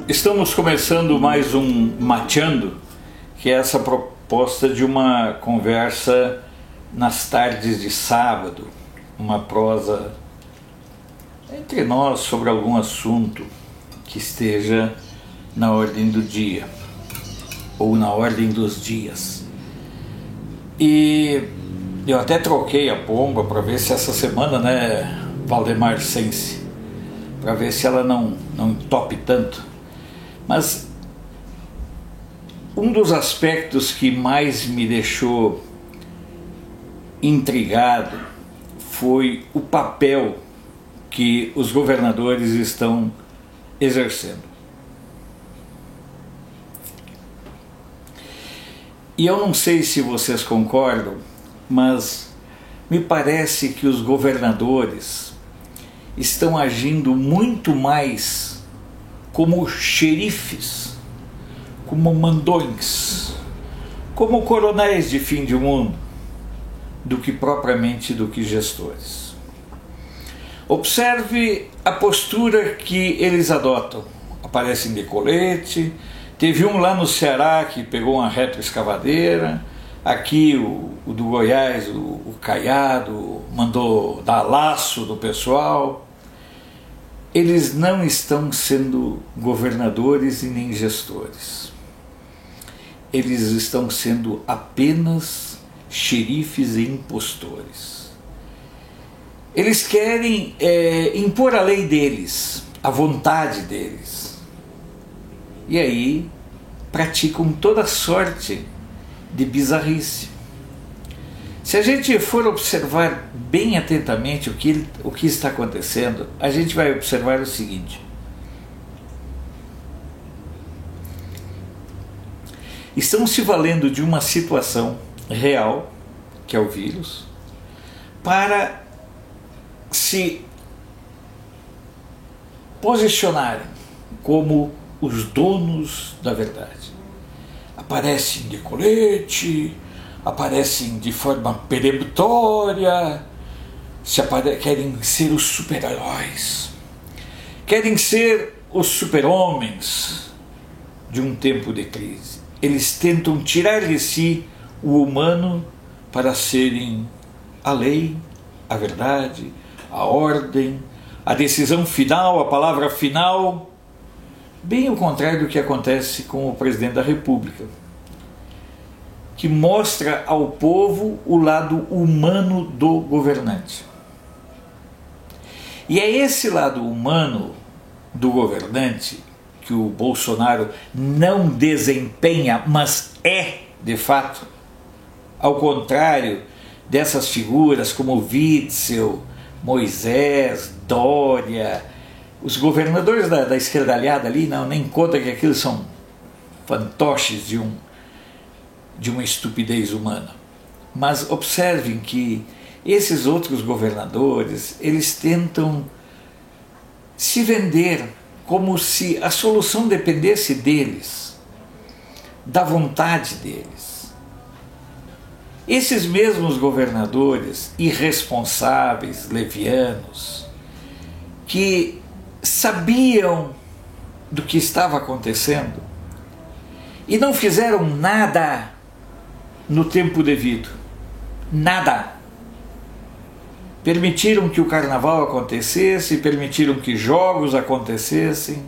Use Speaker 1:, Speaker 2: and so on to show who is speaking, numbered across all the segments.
Speaker 1: Estamos começando mais um Mateando, que é essa proposta de uma conversa nas tardes de sábado, uma prosa entre nós sobre algum assunto que esteja na ordem do dia, ou na ordem dos dias. E eu até troquei a pomba para ver se essa semana, Valdemar Sense, para ver se ela não entope tanto. Mas um dos aspectos que mais me deixou intrigado foi o papel que os governadores estão exercendo. E eu não sei se vocês concordam, mas me parece que os governadores estão agindo muito mais como xerifes, como mandões, como coronéis de fim de mundo, do que gestores. Observe a postura que eles adotam. Aparecem de colete. Teve um lá no Ceará que pegou uma retroescavadeira. Aqui o do Goiás, o Caiado, mandou dar laço do pessoal. Eles não estão sendo governadores e nem gestores. Eles estão sendo apenas xerifes e impostores. Eles querem impor a lei deles, a vontade deles. E aí praticam toda sorte de bizarrice. Se a gente for observar bem atentamente o que está acontecendo, a gente vai observar o seguinte: estão se valendo de uma situação real, que é o vírus, para se posicionarem como os donos da verdade. Aparecem de colete, aparecem de forma peremptória, querem ser os super-heróis, querem ser os super-homens de um tempo de crise. Eles tentam tirar de si o humano para serem a lei, a verdade, a ordem, a decisão final, a palavra final, bem o contrário do que acontece com o presidente da República, que mostra ao povo o lado humano do governante. E é esse lado humano do governante que o Bolsonaro não desempenha, mas é de fato, ao contrário dessas figuras como Witzel, Moisés, Dória, os governadores da esquerdalhada ali, nem conta que aquilo são fantoches de uma estupidez humana. Mas observem que esses outros governadores, eles tentam se vender como se a solução dependesse deles, da vontade deles. Esses mesmos governadores irresponsáveis, levianos, que sabiam do que estava acontecendo e não fizeram nada no tempo devido. Nada. Permitiram que o carnaval acontecesse, permitiram que jogos acontecessem,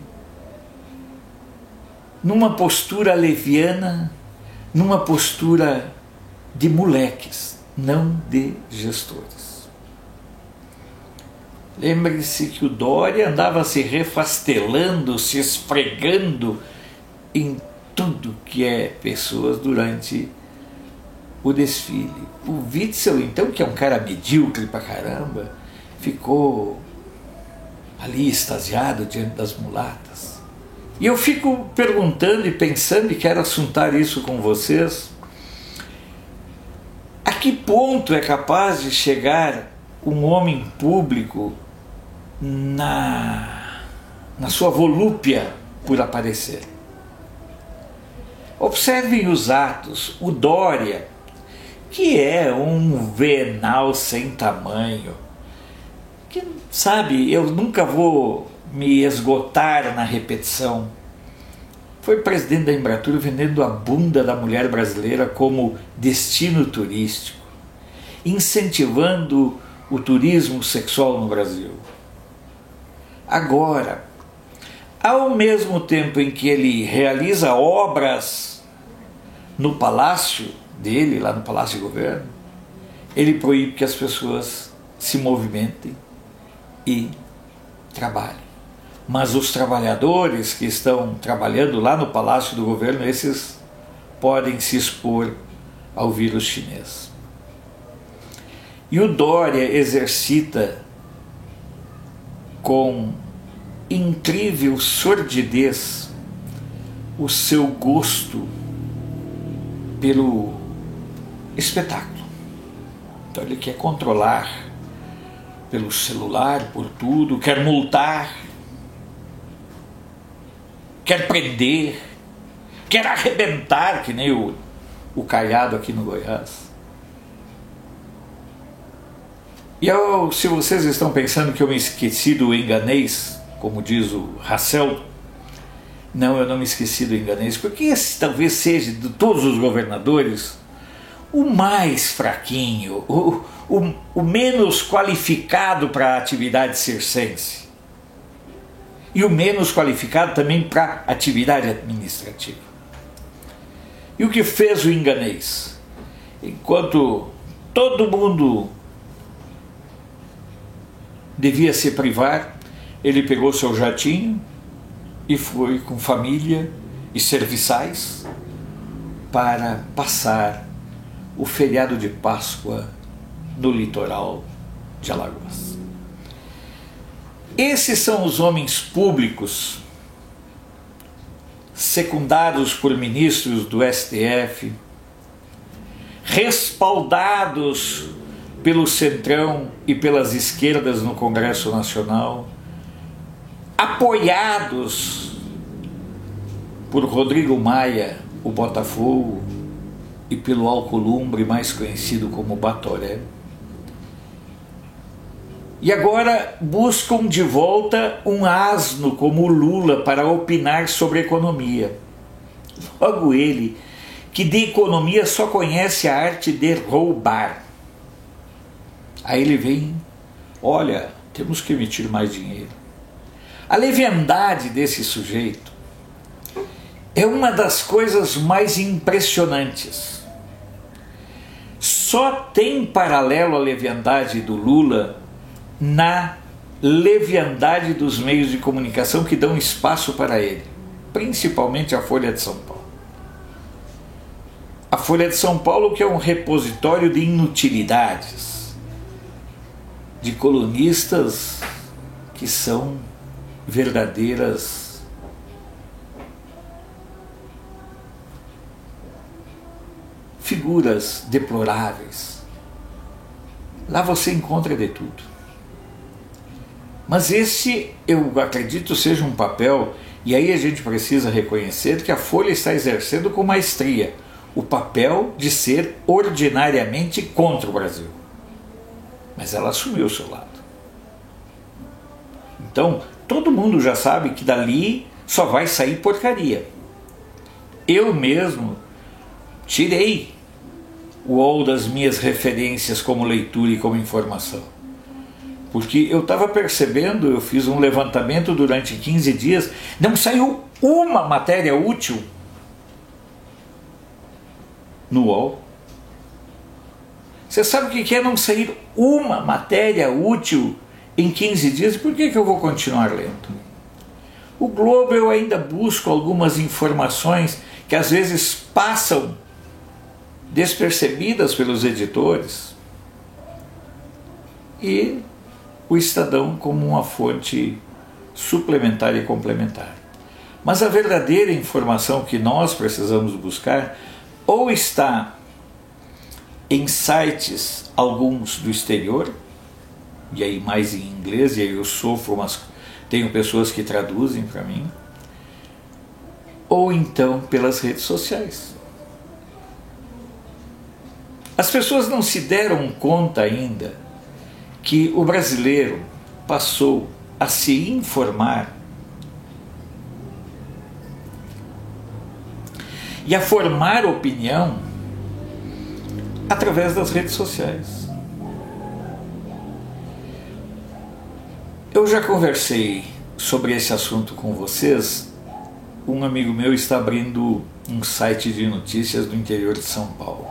Speaker 1: numa postura leviana, numa postura de moleques, não de gestores. Lembre-se que o Dória andava se refastelando, se esfregando em tudo que é pessoas durante o desfile. O Witzel, então, que é um cara medíocre pra caramba, ficou ali extasiado diante das mulatas. E eu fico perguntando e pensando, e quero assuntar isso com vocês: a que ponto é capaz de chegar um homem público na sua volúpia por aparecer? Observem os atos. O Dória, que é um venal sem tamanho, que Sabe, eu nunca vou me esgotar na repetição. Foi presidente da Embratur vendendo a bunda da mulher brasileira como destino turístico, incentivando o turismo sexual no Brasil. Agora, ao mesmo tempo em que ele realiza obras no palácio dele, lá no Palácio de Governo, ele proíbe que as pessoas se movimentem e trabalhem. Mas os trabalhadores que estão trabalhando lá no Palácio do Governo, esses podem se expor ao vírus chinês. E o Dória exercita com incrível sordidez o seu gosto pelo espetáculo. Então ele quer controlar pelo celular, por tudo, quer multar, quer prender, quer arrebentar, que nem o Caiado aqui no Goiás. E se vocês estão pensando que eu me esqueci do enganês, como diz o Hassel, não, eu não me esqueci do enganês, porque esse talvez seja, de todos os governadores, o mais fraquinho, o menos qualificado para a atividade circense. E o menos qualificado também para a atividade administrativa. E o que fez o enganês? Enquanto todo mundo devia se privar, ele pegou seu jatinho e foi com família e serviçais para passar o feriado de Páscoa no litoral de Alagoas. Esses são os homens públicos, secundados por ministros do STF, respaldados pelo Centrão e pelas esquerdas no Congresso Nacional, apoiados por Rodrigo Maia, o Botafogo, e pelo Alcolumbre, mais conhecido como Batoré. E agora buscam de volta um asno como Lula para opinar sobre economia. Logo ele, que de economia só conhece a arte de roubar. Aí ele vem, olha, temos que emitir mais dinheiro. A leviandade desse sujeito é uma das coisas mais impressionantes. Só tem paralelo à leviandade do Lula na leviandade dos meios de comunicação que dão espaço para ele, principalmente a Folha de São Paulo. A Folha de São Paulo, que é um repositório de inutilidades, de colunistas que são verdadeiras figuras deploráveis. Lá você encontra de tudo. Mas esse, eu acredito, seja um papel, e aí a gente precisa reconhecer que a Folha está exercendo com maestria o papel de ser ordinariamente contra o Brasil. Mas ela assumiu o seu lado. Então, todo mundo já sabe que dali só vai sair porcaria. Eu mesmo tirei o UOL das minhas referências como leitura e como informação. Porque eu estava percebendo, eu fiz um levantamento durante 15 dias, não saiu uma matéria útil no UOL. Você sabe o que é não sair uma matéria útil em 15 dias? Por que eu vou continuar lendo? O Globo eu ainda busco algumas informações que às vezes passam despercebidas pelos editores. E o Estadão como uma fonte suplementar e complementar. Mas a verdadeira informação que nós precisamos buscar ou está em sites, alguns do exterior, e aí mais em inglês, e aí eu sofro, mas tenho pessoas que traduzem para mim, ou então pelas redes sociais. As pessoas não se deram conta ainda que o brasileiro passou a se informar e a formar opinião através das redes sociais. Eu já conversei sobre esse assunto com vocês. Um amigo meu está abrindo um site de notícias do interior de São Paulo.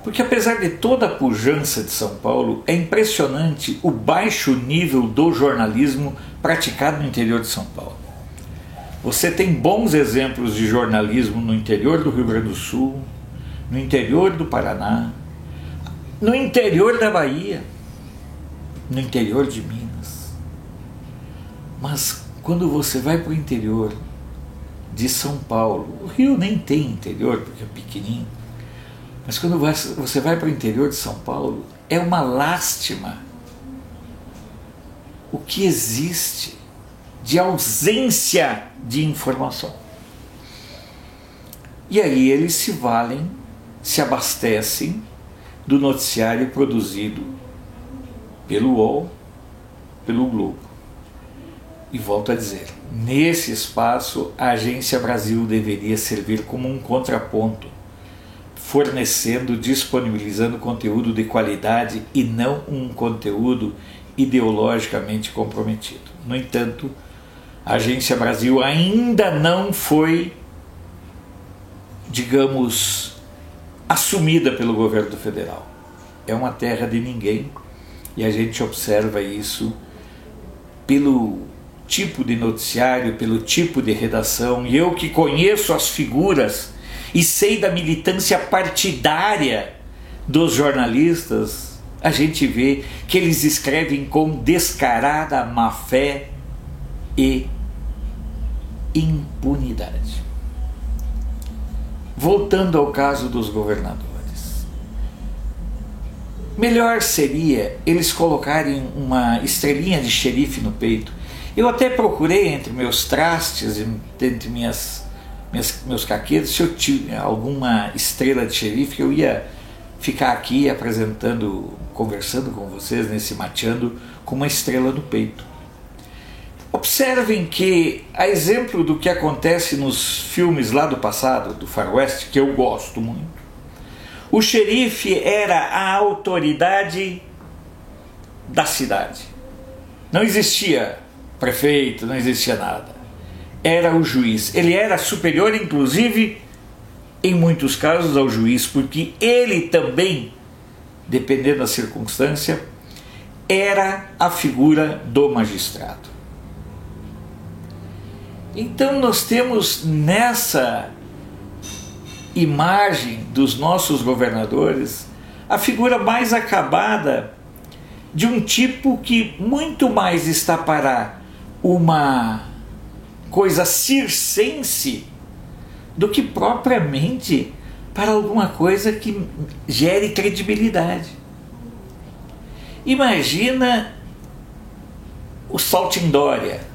Speaker 1: Porque apesar de toda a pujança de São Paulo, é impressionante o baixo nível do jornalismo praticado no interior de São Paulo. Você tem bons exemplos de jornalismo no interior do Rio Grande do Sul, no interior do Paraná, no interior da Bahia, no interior de Minas. Mas quando você vai para o interior de São Paulo, o Rio nem tem interior porque é pequenininho, mas quando você vai para o interior de São Paulo, é uma lástima o que existe de ausência de informação. E aí eles se valem, se abastecem do noticiário produzido pelo UOL, pelo Globo. E volto a dizer, nesse espaço a Agência Brasil deveria servir como um contraponto, fornecendo, disponibilizando conteúdo de qualidade e não um conteúdo ideologicamente comprometido. No entanto, a Agência Brasil ainda não foi, digamos, assumida pelo governo federal. É uma terra de ninguém e a gente observa isso pelo tipo de noticiário, pelo tipo de redação. E eu que conheço as figuras e sei da militância partidária dos jornalistas, a gente vê que eles escrevem com descarada má-fé e impunidade. Voltando ao caso dos governadores, melhor seria eles colocarem uma estrelinha de xerife no peito. Eu até procurei entre meus trastes, entre meus caquetes, se eu tinha alguma estrela de xerife, que eu ia ficar aqui apresentando, conversando com vocês, nesse mateando, com uma estrela no peito. Observem que, a exemplo do que acontece nos filmes lá do passado, do Faroeste, que eu gosto muito, o xerife era a autoridade da cidade. Não existia prefeito, não existia nada. Era o juiz. Ele era superior, inclusive, em muitos casos, ao juiz, porque ele também, dependendo da circunstância, era a figura do magistrado. Então nós temos nessa imagem dos nossos governadores a figura mais acabada de um tipo que muito mais está para uma coisa circense do que propriamente para alguma coisa que gere credibilidade. Imagina o Saltim Dória.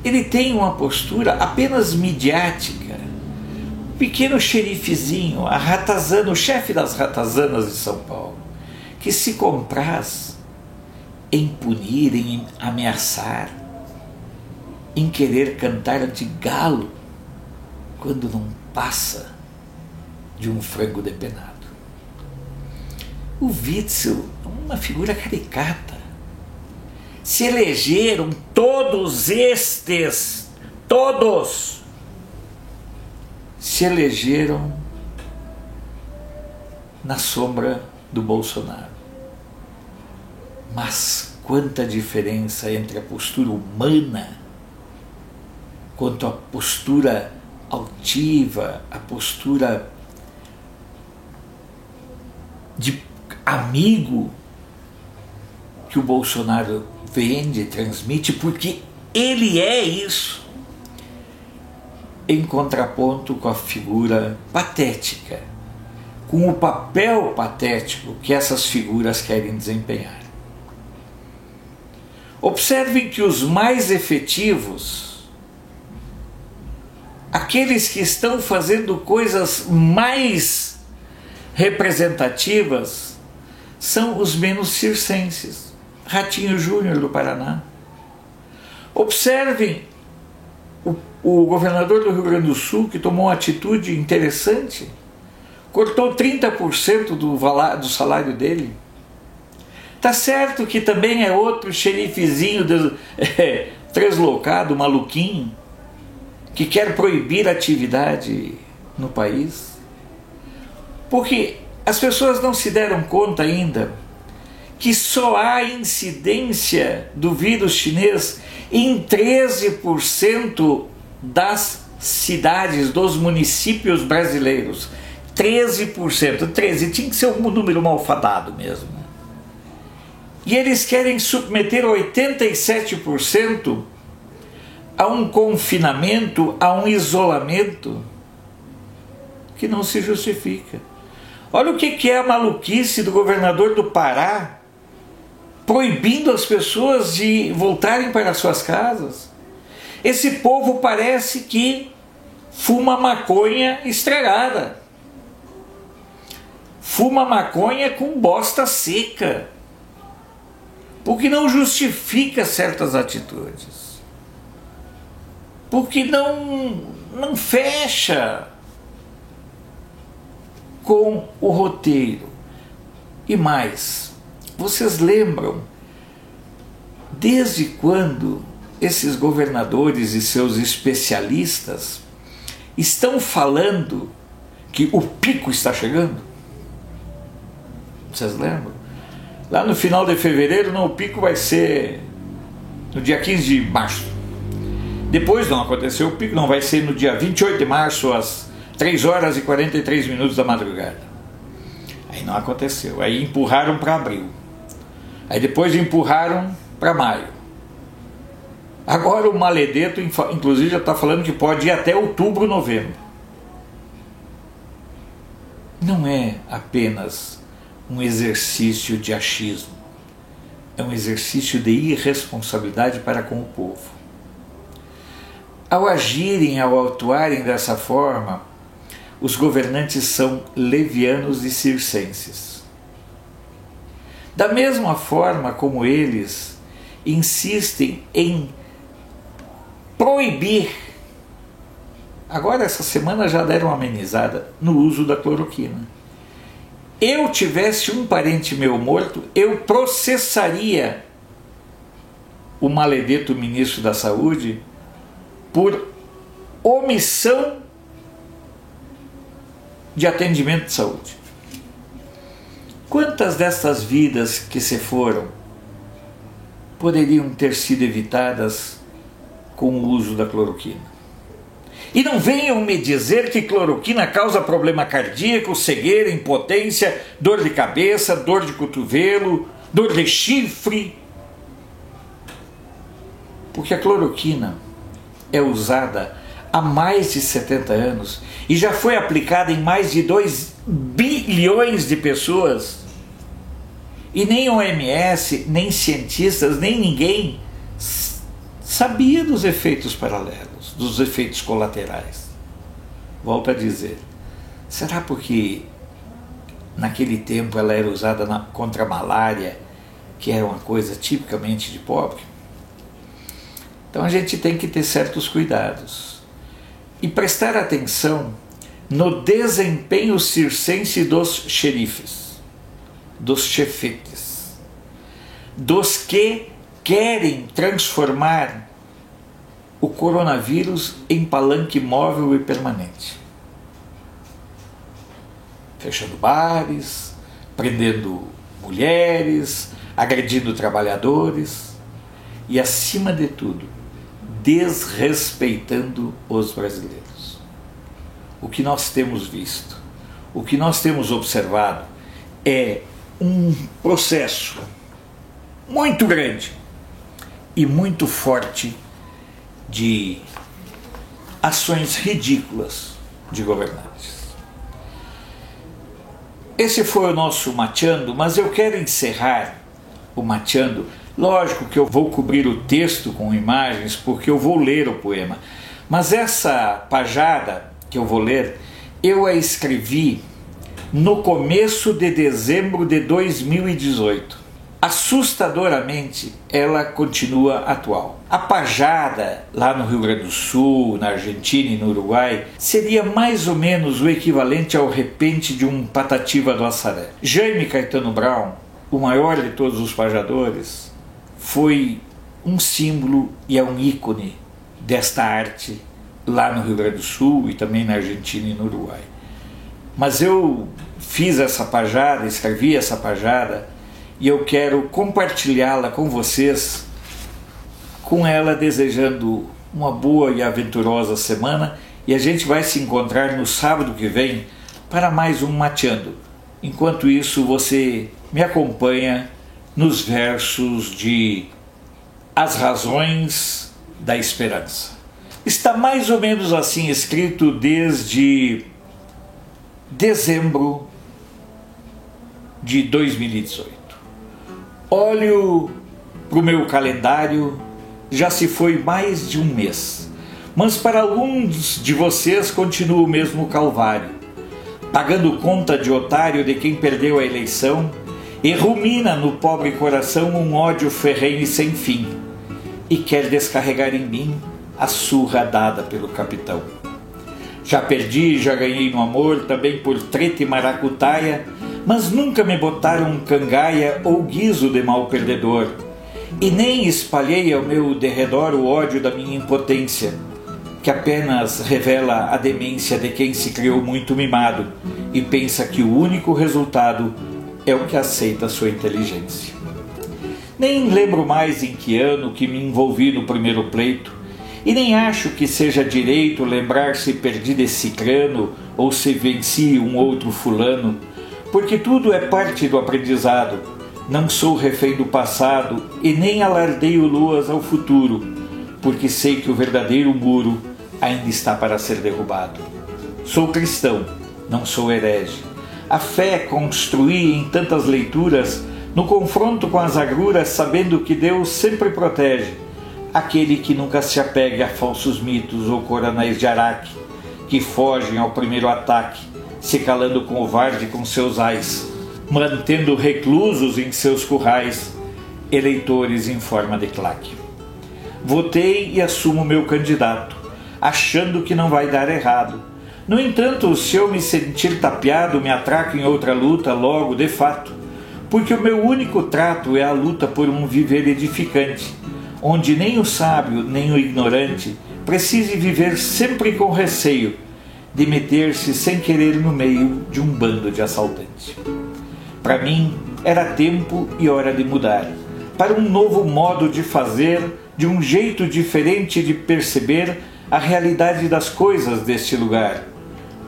Speaker 1: Ele tem uma postura apenas midiática, pequeno xerifezinho, a ratazana, o chefe das ratazanas de São Paulo, que se compraz em punir, em ameaçar, em querer cantar de galo quando não passa de um frango depenado. O Witzel é uma figura caricata. Se elegeram todos se elegeram na sombra do Bolsonaro. Mas quanta diferença entre a postura humana, quanto a postura altiva, a postura de amigo que o Bolsonaro vende, transmite, porque ele é isso, em contraponto com a figura patética, com o papel patético que essas figuras querem desempenhar. Observem que os mais efetivos, aqueles que estão fazendo coisas mais representativas, são os menos circenses. Ratinho Júnior do Paraná. Observem o governador do Rio Grande do Sul, que tomou uma atitude interessante, cortou 30% do salário dele. Tá certo que também é outro xerifezinho translocado, maluquinho, que quer proibir a atividade no país. Porque as pessoas não se deram conta ainda que só há incidência do vírus chinês em 13% das cidades, dos municípios brasileiros. 13%. 13 tinha que ser um número malfadado mesmo. E eles querem submeter 87% a um confinamento, a um isolamento que não se justifica. Olha o que é a maluquice do governador do Pará, proibindo as pessoas de voltarem para suas casas. Esse povo parece que fuma maconha estragada, fuma maconha com bosta seca, porque não justifica certas atitudes, porque não fecha com o roteiro. E mais, vocês lembram desde quando esses governadores e seus especialistas estão falando que o pico está chegando? Vocês lembram? Lá no final de fevereiro, não, o pico vai ser no dia 15 de março. Depois não aconteceu o pico, não, vai ser no dia 28 de março, às 3 horas e 43 minutos da madrugada. Aí não aconteceu. Aí empurraram para abril. Aí depois empurraram para maio. Agora o maledeto, inclusive, já está falando que pode ir até outubro, novembro. Não é apenas um exercício de achismo. É um exercício de irresponsabilidade para com o povo. Ao agirem, ao atuarem dessa forma, os governantes são levianos e circenses. Da mesma forma como eles insistem em proibir, agora essa semana já deram uma amenizada no uso da cloroquina. Eu tivesse um parente meu morto, eu processaria o maledeto ministro da Saúde por omissão de atendimento de saúde. Quantas dessas vidas que se foram poderiam ter sido evitadas com o uso da cloroquina? E não venham me dizer que cloroquina causa problema cardíaco, cegueira, impotência, dor de cabeça, dor de cotovelo, dor de chifre. Porque a cloroquina é usada há mais de 70 anos e já foi aplicada em mais de 2 bilhões de pessoas. E nem OMS, nem cientistas, nem ninguém sabia dos efeitos paralelos, dos efeitos colaterais. Volto a dizer, será porque naquele tempo ela era usada contra a malária, que era uma coisa tipicamente de pobre? Então a gente tem que ter certos cuidados e prestar atenção no desempenho circense dos xerifes, dos chefetes, dos que querem transformar o coronavírus em palanque móvel e permanente, fechando bares, prendendo mulheres, agredindo trabalhadores e, acima de tudo, desrespeitando os brasileiros. O que nós temos visto, o que nós temos observado é um processo muito grande e muito forte de ações ridículas de governantes. Esse foi o nosso Mateando, mas eu quero encerrar o Mateando. Lógico que eu vou cobrir o texto com imagens, porque eu vou ler o poema. Mas essa pajada que eu vou ler, eu a escrevi no começo de dezembro de 2018. Assustadoramente, ela continua atual. A pajada, lá no Rio Grande do Sul, na Argentina e no Uruguai, seria mais ou menos o equivalente ao repente de um Patativa do Assaré. Jaime Caetano Brown, o maior de todos os pajadores, foi um símbolo e é um ícone desta arte lá no Rio Grande do Sul e também na Argentina e no Uruguai. Mas eu fiz essa pajada, escrevi essa pajada, e eu quero compartilhá-la com vocês, com ela desejando uma boa e aventurosa semana, e a gente vai se encontrar no sábado que vem para mais um Mateando. Enquanto isso, você me acompanha nos versos de As Razões da Esperança. Está mais ou menos assim escrito desde dezembro de 2018. Olho para o meu calendário, já se foi mais de um mês, mas para alguns de vocês continua o mesmo calvário, pagando conta de otário de quem perdeu a eleição e rumina no pobre coração um ódio ferrenho e sem fim, e quer descarregar em mim a surra dada pelo capitão. Já perdi, já ganhei no amor, também por treta e maracutaia, mas nunca me botaram cangaia ou guiso de mal perdedor, e nem espalhei ao meu derredor o ódio da minha impotência, que apenas revela a demência de quem se criou muito mimado e pensa que o único resultado é o que aceita sua inteligência. Nem lembro mais em que ano que me envolvi no primeiro pleito, e nem acho que seja direito lembrar se perdi de cicrano ou se venci um outro fulano, porque tudo é parte do aprendizado. Não sou refém do passado e nem alardeio luas ao futuro, porque sei que o verdadeiro muro ainda está para ser derrubado. Sou cristão, não sou herege. A fé construí em tantas leituras, no confronto com as agruras, sabendo que Deus sempre protege aquele que nunca se apegue a falsos mitos ou coronéis de Araque, que fogem ao primeiro ataque, se calando covarde com seus ais, mantendo reclusos em seus currais eleitores em forma de claque. Votei e assumo meu candidato, achando que não vai dar errado. No entanto, se eu me sentir tapeado, me atraco em outra luta logo de fato, porque o meu único trato é a luta por um viver edificante, onde nem o sábio nem o ignorante precise viver sempre com receio de meter-se sem querer no meio de um bando de assaltantes. Para mim, era tempo e hora de mudar, para um novo modo de fazer, de um jeito diferente de perceber a realidade das coisas deste lugar,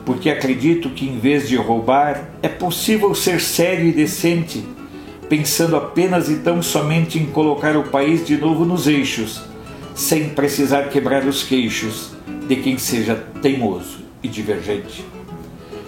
Speaker 1: porque acredito que em vez de roubar, é possível ser sério e decente, pensando apenas e tão somente em colocar o país de novo nos eixos, sem precisar quebrar os queixos de quem seja teimoso e divergente.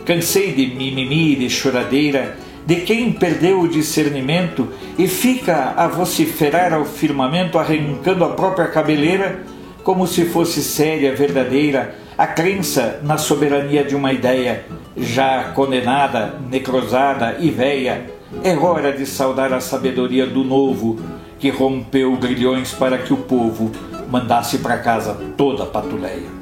Speaker 1: Cansei de mimimi e de choradeira de quem perdeu o discernimento e fica a vociferar ao firmamento arrancando a própria cabeleira como se fosse séria, verdadeira, a crença na soberania de uma ideia já condenada, necrosada e véia. É hora de saudar a sabedoria do novo que rompeu grilhões para que o povo mandasse para casa toda a patuleia.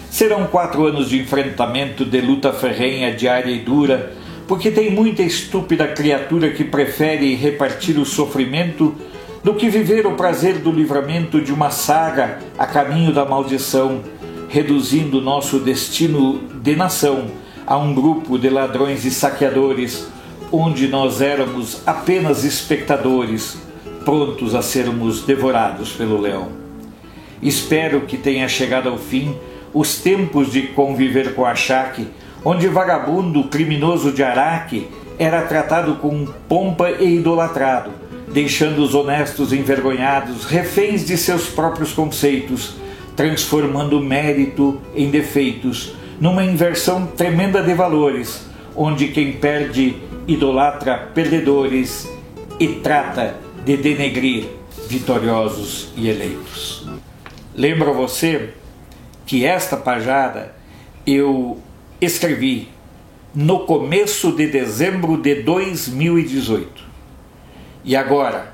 Speaker 1: Serão 4 anos de enfrentamento, de luta ferrenha, diária e dura, porque tem muita estúpida criatura que prefere repartir o sofrimento do que viver o prazer do livramento de uma saga a caminho da maldição, reduzindo nosso destino de nação a um grupo de ladrões e saqueadores, onde nós éramos apenas espectadores, prontos a sermos devorados pelo leão. Espero que tenha chegado ao fim os tempos de conviver com achaque, onde vagabundo criminoso de Araque era tratado com pompa e idolatrado, deixando os honestos envergonhados, reféns de seus próprios conceitos, transformando o mérito em defeitos, numa inversão tremenda de valores, onde quem perde idolatra perdedores e trata de denegrir vitoriosos e eleitos. Lembro a você que esta pajada eu escrevi no começo de dezembro de 2018. E agora,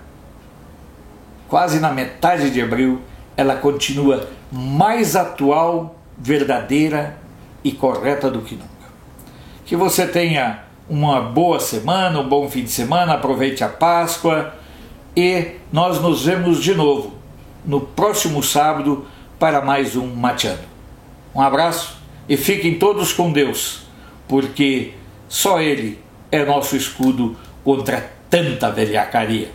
Speaker 1: quase na metade de abril, ela continua mais atual, verdadeira e correta do que nunca. Que você tenha uma boa semana, um bom fim de semana, aproveite a Páscoa e nós nos vemos de novo no próximo sábado para mais um Mateando. Um abraço e fiquem todos com Deus, porque só Ele é nosso escudo contra tanta velhacaria.